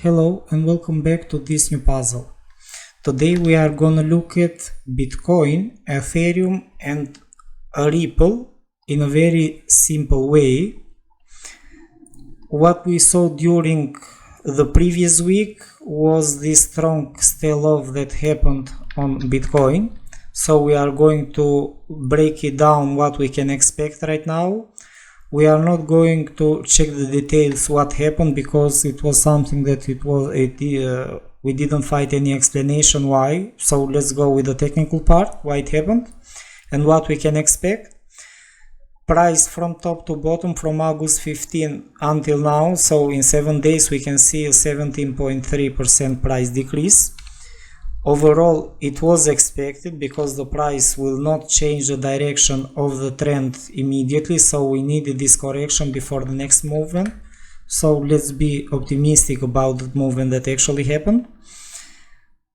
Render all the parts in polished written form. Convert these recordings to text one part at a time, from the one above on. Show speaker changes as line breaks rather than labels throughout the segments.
Hello and welcome back to this new puzzle. Today we are gonna look at Bitcoin, Ethereum and Ripple in a very simple way. What we saw during the previous week was this strong sell-off that happened on Bitcoin. So we are going to break it down what we can expect right now. We are not going to check the details what happened because it was something that we didn't find any explanation why. So let's go with the technical part, why it happened and what we can expect. Price from top to bottom from August 15 until now. So in 7 days we can see a 17.3% price decrease. Overall, it was expected because the price will not change the direction of the trend immediately, so we needed this correction before the next movement. So let's be optimistic about the movement that actually happened.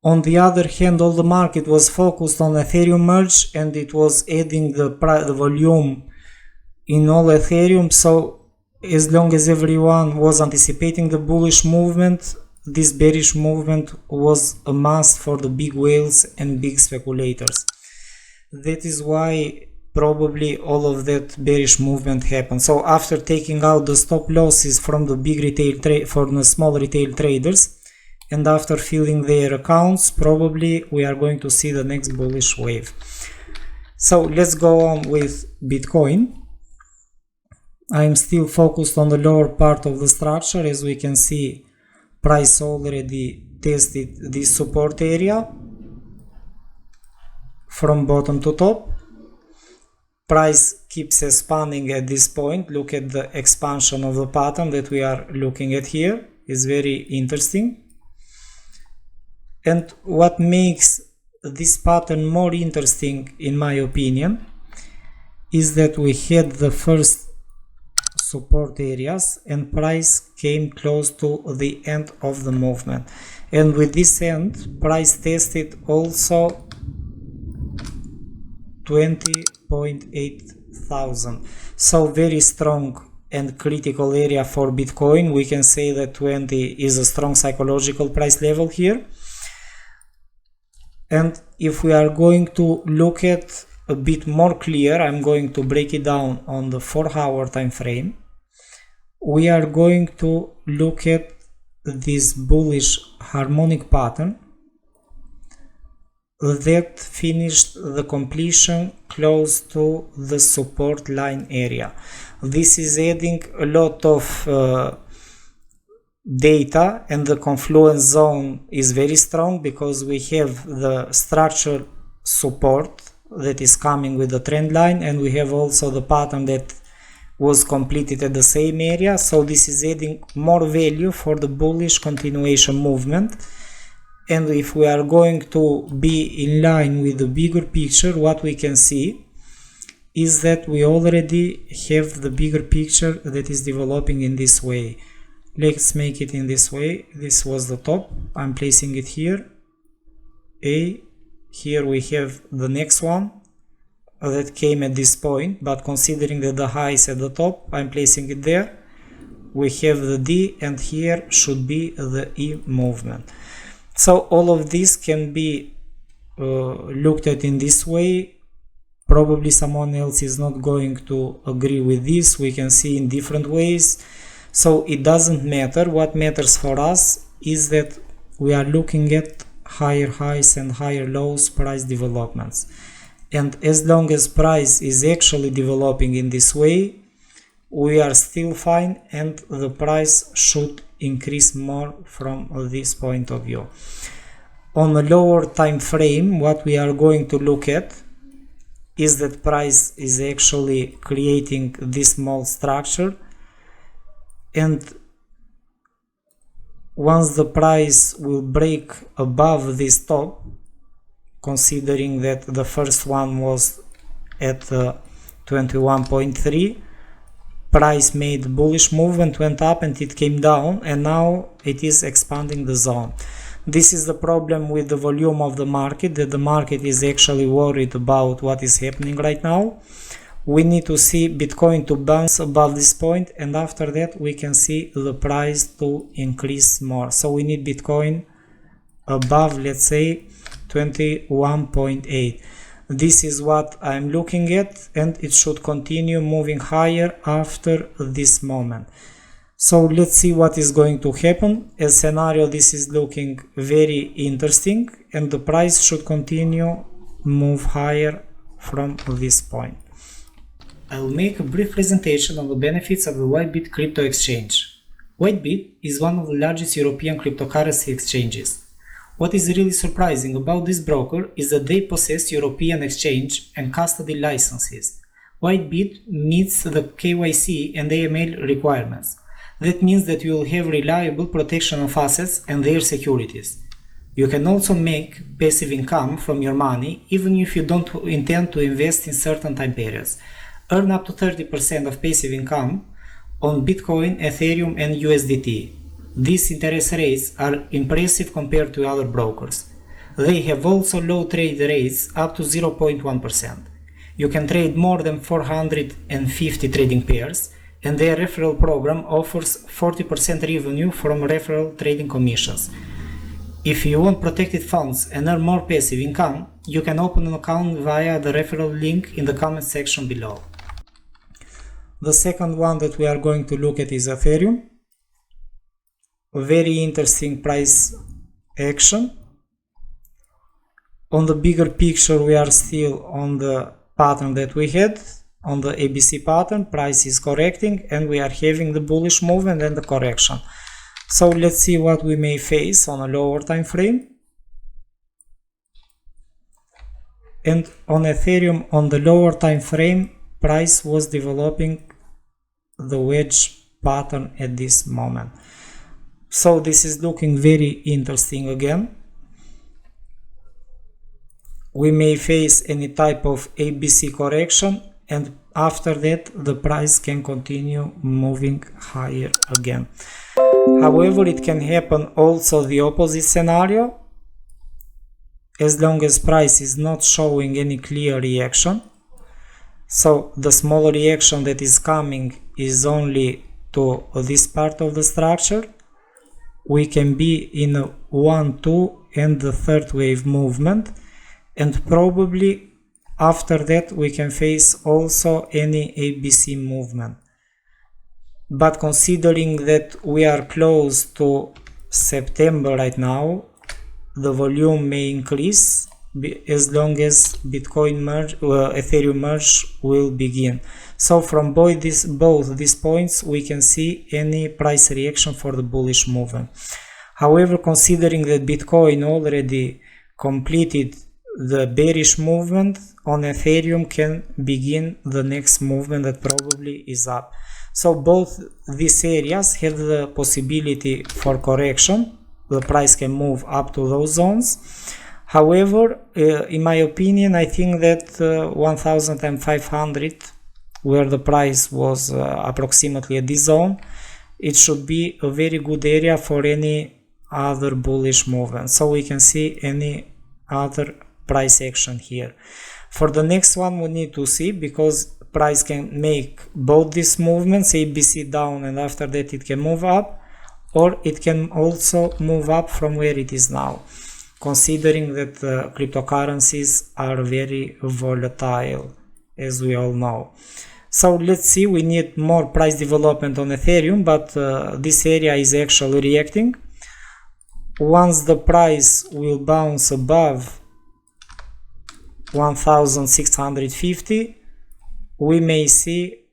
On the other hand, all the market was focused on Ethereum merge and it was adding the volume in all Ethereum. So as long as everyone was anticipating the bullish movement, this bearish movement was a must for the big whales and big speculators. That is why probably all of that bearish movement happened. So after taking out the stop losses from the big retail from the small retail traders and after filling their accounts, probably we are going to see the next bullish wave. So let's go on with Bitcoin. I am still focused on the lower part of the structure. As we can see, price already tested this support area from bottom to top. Price keeps expanding at this point. Look at the expansion of the pattern that we are looking at here. It's very interesting. And what makes this pattern more interesting, in my opinion, is that we had the first support areas and price came close to the end of the movement, and with this end price tested also 20.8 thousand. So very strong and critical area for Bitcoin. We can say that 20 is a strong psychological price level here. And if we are going to look at a bit more clear, I'm going to break it down on the 4-hour time frame. We are going to look at this bullish harmonic pattern that finished the completion close to the support line area. This is adding a lot of data, and the confluence zone is very strong because we have the structural support that is coming with the trend line, and we have also the pattern that was completed at the same area. So this is adding more value for the bullish continuation movement. And if we are going to be in line with the bigger picture, what we can see is that we already have the bigger picture that is developing in this way. Let's make it in this way. This was the top. I'm placing it here. Here we have the next one that came at this point, but considering that the high is at the top, I'm placing it there. We have the D, and here should be the E movement. So all of this can be looked at in this way. Probably someone else is not going to agree with this. We can see in different ways. So it doesn't matter. What matters for us is that we are looking at higher highs and higher lows price developments. And as long as price is actually developing in this way, we are still fine and the price should increase more from this point of view. On a lower time frame, what we are going to look at is that price is actually creating this small structure, and once the price will break above this top, considering that the first one was at 21.3, price made bullish movement, went up and it came down, and now it is expanding the zone. This is the problem with the volume of the market, that the market is actually worried about what is happening right now. we need to see Bitcoin to bounce above this point, and after that we can see the price to increase more. So we need Bitcoin above, let's say, 21.8. This is what I'm looking at, and it should continue moving higher after this moment. So let's see what is going to happen. As scenario, this is looking very interesting, and the price should continue move higher from this point. I will make a brief presentation on the benefits of the WhiteBIT crypto exchange. WhiteBIT is one of the largest European cryptocurrency exchanges. What is really surprising about this broker is that they possess European exchange and custody licenses. WhiteBIT meets the KYC and AML requirements. That means that you will have reliable protection of assets and their securities. You can also make passive income from your money even if you don't intend to invest in certain time periods. Earn up to 30% of passive income on Bitcoin, Ethereum and USDT. These interest rates are impressive compared to other brokers. They have also low trade rates up to 0.1%. You can trade more than 450 trading pairs, and their referral program offers 40% revenue from referral trading commissions. If you want protected funds and earn more passive income, you can open an account via the referral link in the comment section below. The second one that we are going to look at is Ethereum. A very interesting price action. On the bigger picture, we are still on the pattern that we had, on the ABC pattern. Price is correcting and we are having the bullish movement and the correction. So let's see what we may face on a lower time frame. And on Ethereum, on the lower time frame, price was developing the wedge pattern at this moment. So this is looking very interesting again. We may face any type of ABC correction, and after that the price can continue moving higher again. However, it can happen also the opposite scenario, as long as price is not showing any clear reaction. So the small reaction that is coming is only to this part of the structure. We can be in a 1, 2 and the third wave movement, and probably after that we can face also any ABC movement. But considering that we are close to September right now, the volume may increase as long as Bitcoin merge, Ethereum merge will begin. So from both these points we can see any price reaction for the bullish movement. However, considering that Bitcoin already completed the bearish movement, on Ethereum can begin the next movement that probably is up. So both these areas have the possibility for correction. The price can move up to those zones. However, in my opinion, I think that 1500, where the price was approximately at this zone, it should be a very good area for any other bullish movement. So we can see any other price action here. For the next one we need to see, because price can make both these movements, ABC down, and after that it can move up, or it can also move up from where it is now, considering that cryptocurrencies are very volatile, as we all know. So let's see, we need more price development on Ethereum, but this area is actually reacting. Once the price will bounce above 1650, we may see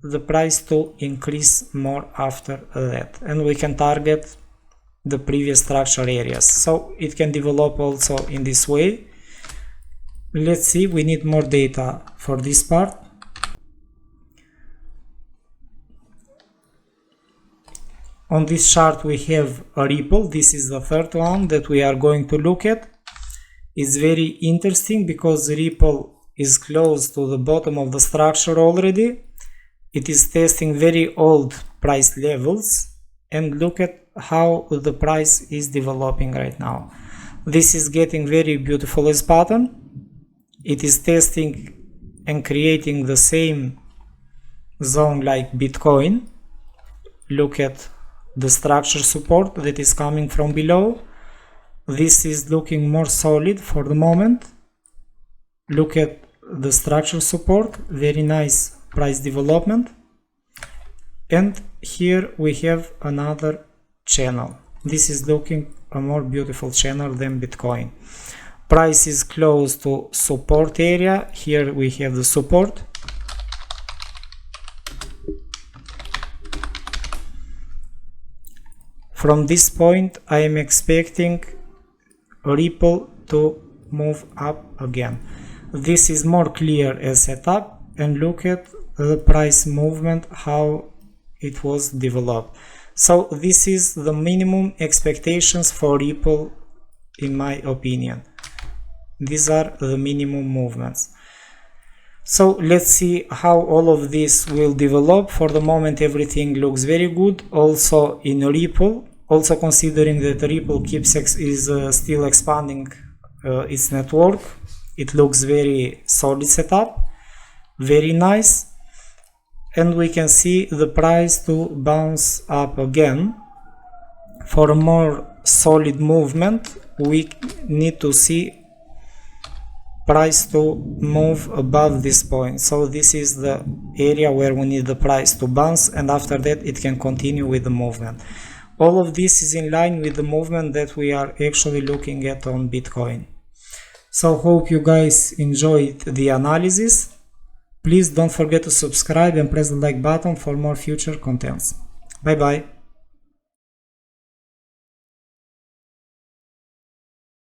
the price to increase more after that, and we can target the previous structure areas. So it can develop also in this way. Let's see, we need more data for this part. On this chart we have a ripple. This is the third one that we are going to look at. It's very interesting because ripple is close to the bottom of the structure already. It is testing very old price levels, and look at how the price is developing right now. This is getting very beautiful as pattern. It is testing and creating the same zone like Bitcoin. Look at the structure support that is coming from below. This is looking more solid for the moment. Look at the structure support, very nice price development. And here we have another channel. This is looking a more beautiful channel than Bitcoin. Price is close to support area. Here we have the support. From this point I am expecting Ripple to move up again. This is more clear as setup, and look at the price movement, how it was developed. So this is the minimum expectations for Ripple in my opinion. These are the minimum movements. So let's see how all of this will develop. For the moment everything looks very good. Also in Ripple, also considering that Ripple is still expanding its network, it looks very solid setup, very nice. And we can see the price to bounce up again. For a more solid movement we need to see price to move above this point. So this is the area where we need the price to bounce, and after that it can continue with the movement. All of this is in line with the movement that we are actually looking at on Bitcoin. So hope you guys enjoyed the analysis. Please don't forget to subscribe and press the like button for more future contents. Bye bye.